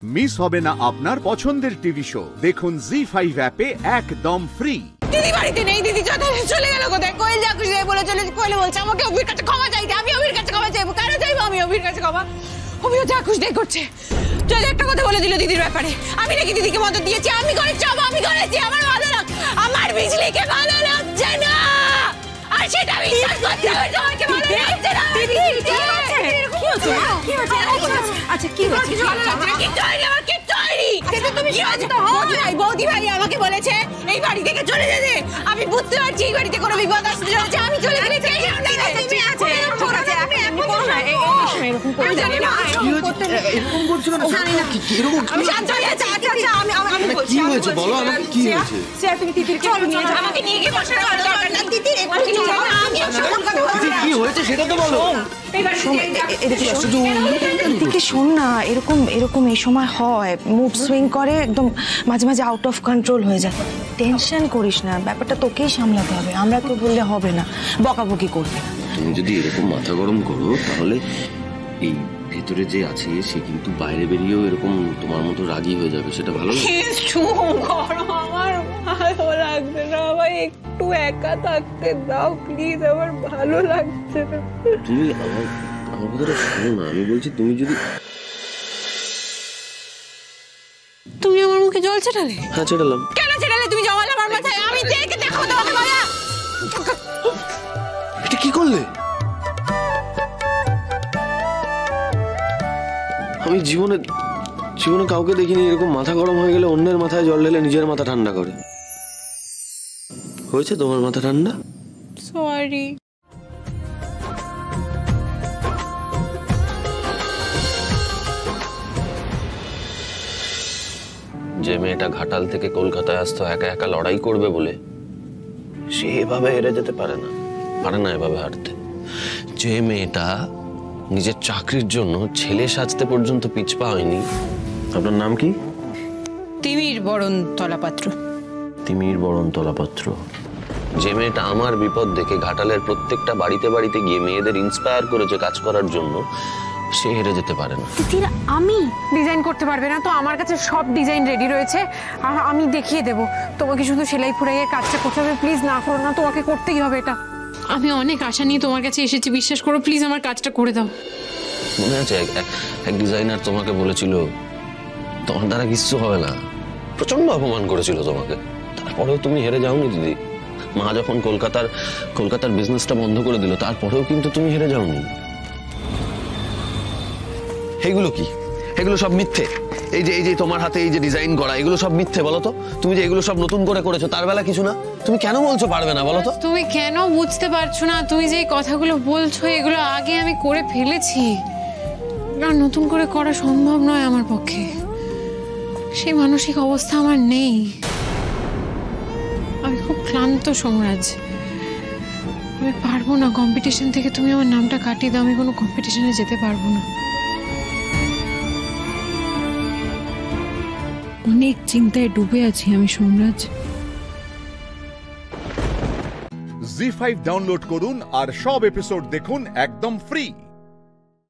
Miss হবে না আপনার পছন্দের টিভি শো। দেখুন জি5 অ্যাপে একদম ফ্রি। দিদি বাড়িতে নেই, দিদি চলে গেল কোথায়? কোয়েল যা খুশি বলে চলে, কোয়েল বলছে আমাকে অভির কাছে ক্ষমা চাইতে। আমি অভির কাছে ক্ষমা চাইবো? কেন চাইবো আমি অভির কাছে ক্ষমা? অভিও যা খুশি তাই করছে। যদি একটা কথা বলে দিল দিদির ব্যাপারে, আমি নাকি দিদিকে মদত দিয়েছি, আমি করেছি, আমি করেছি, আমার ভালো লাগ, আমার বিজলিকে ভালো লাগছে না, আর সেটা আমি বিশ্বাস করতে হবে। তোমাকে ভালো লাগছে না দিদি? কি হচ্ছে? কি হচ্ছে? আচ্ছা কি হচ্ছে? কি তৈরি? আমার কি তৈরি? সেটা তুমি শান্ত হও। বৌদি ভাই আমাকে বলেছে এই বাড়ি থেকে চলে যেতে। আমি বুঝতে পারছি এই বাড়িতে কোনো বিপদ আসতে চলেছে, আমি চলে গেলে কে সামলাবে? তুমি আছে, ঠিক আছে, আমি এখন করো না। এরকম করে জানি না এরকম করছো কেন? এরকম আমি শান্ত হয়ে আছি। আচ্ছা আমি বলছি কি হয়েছে বলো আমাকে, কি হয়েছে? স্যার তুমি তিতিরকে নিয়ে যাও। আমাকে নিয়ে গিয়ে বসার দরকার না। তিতির একটু নিয়ে যাও। আমি সব কথা বলছি। কি হয়েছে সেটা তো বলো। এদিকে শোন না, এরকম এই সময় হয়, মুড সুইং করে, একদম মাঝে মাঝে আউট অফ কন্ট্রোল হয়ে যায়। টেনশন করিস না, ব্যাপারটা তোকেই সামলাতে হবে, আমরা কেউ বললে হবে না, বকাবকি করবে না। তুমি যদি এরকম মাথা গরম করো তাহলে এই ভেতরে যে আছে সে কিন্তু বাইরে বেরিয়েও এরকম তোমার মতো রাগী হয়ে যাবে, সেটা ভালো না। আমার ভালো লাগছে না ভাই, একটু একা থাকতে দাও প্লিজ, আমার ভালো লাগছে না। তুমি আমার কথাটা শোনো না, আমি বলছি তুমি যদি। তুমি আমার মুখে জল ছেটালে? হ্যাঁ ছেটালাম। কেন ছেটালে? তুমি জমালে আমার মাথায়, আমি দেখে দেখো তোমাকে বলা। এটা কি করলে? আমি জীবনে কাউকে দেখিনি এরকম মাথা গরম হয়ে গেলে অন্যের মাথায় জল ঢেলে নিজের মাথা ঠান্ডা করে। হয়েছে তোমার মাথা ঠান্ডা? সরি। যে মেয়েটা ঘাটাল থেকে কলকাতায় আসতো একা একা লড়াই করবে বলে, সে এভাবে হেরে যেতে পারে না এভাবে হারতে। যে মেয়েটা নিজের চাকরির জন্য ছেলে সাজতে পর্যন্ত পিছপা হয়নি। আপনার নাম কি? তিমির বরণ তলাপাত্র। তিমির বরণ তলাপাত্র। যে মেয়েটা আমার বিপদ দেখে ঘাটালের প্রত্যেকটা বাড়িতে বাড়িতে গিয়ে মেয়েদের ইন্সপায়ার করেছে কাজ করার জন্য, সে হেরে যেতে পারে না। তিতির আমি ডিজাইন করতে পারবে না তো? আমার কাছে সব ডিজাইন রেডি রয়েছে, আর আমি দেখিয়ে দেবো তোমাকে। শুধু সেলাই ফুরাইয়ের কাজটা করতে হবে, প্লিজ না করো না, তোমাকে করতেই হবে এটা। আমি অনেক আশা নিয়ে তোমার কাছে এসেছি, বিশ্বাস করো প্লিজ, আমার কাজটা করে দাও। মনে আছে এক ডিজাইনার তোমাকে বলেছিল তোমার দ্বারা কিচ্ছু হবে না, প্রচন্ড অপমান করেছিল তোমাকে, তারপরেও তুমি হেরে যাওনি দিদি। মা যখন কলকাতার বিজনেসটা বন্ধ করে দিল, তারপরেও কিন্তু তুমি হেরে যাওনি। এগুলো কি? এগুলো সব মিথ্যে। এই যে তোমার হাতে এই যে ডিজাইন করা, এগুলো সব মিথ্যে বলো তো? তুমি যে এগুলো সব নতুন করে করেছো তার বেলা কিছু না, তুমি কেন বলছো পারবে না বলো তো? তুমি কেন বুঝতে পারছো না? তুমি যে কথাগুলো বলছো এগুলো আগে আমি করে ফেলেছি, না নতুন করে করা সম্ভব নয় আমার পক্ষে, সেই মানসিক অবস্থা আমার নেই। আমি খুব ক্লান্ত সোমরাজ, আমি পারবো না। কম্পিটিশন থেকে তুমি আমার নামটা কাটিয়ে দাও, আমি কোনো কম্পিটিশনে যেতে পারবো না। অনেক চিন্তায় ডুবে আছি আমি সোমরাজ। জি5 ডাউনলোড করুন আর সব এপিসোড দেখুন একদম ফ্রি।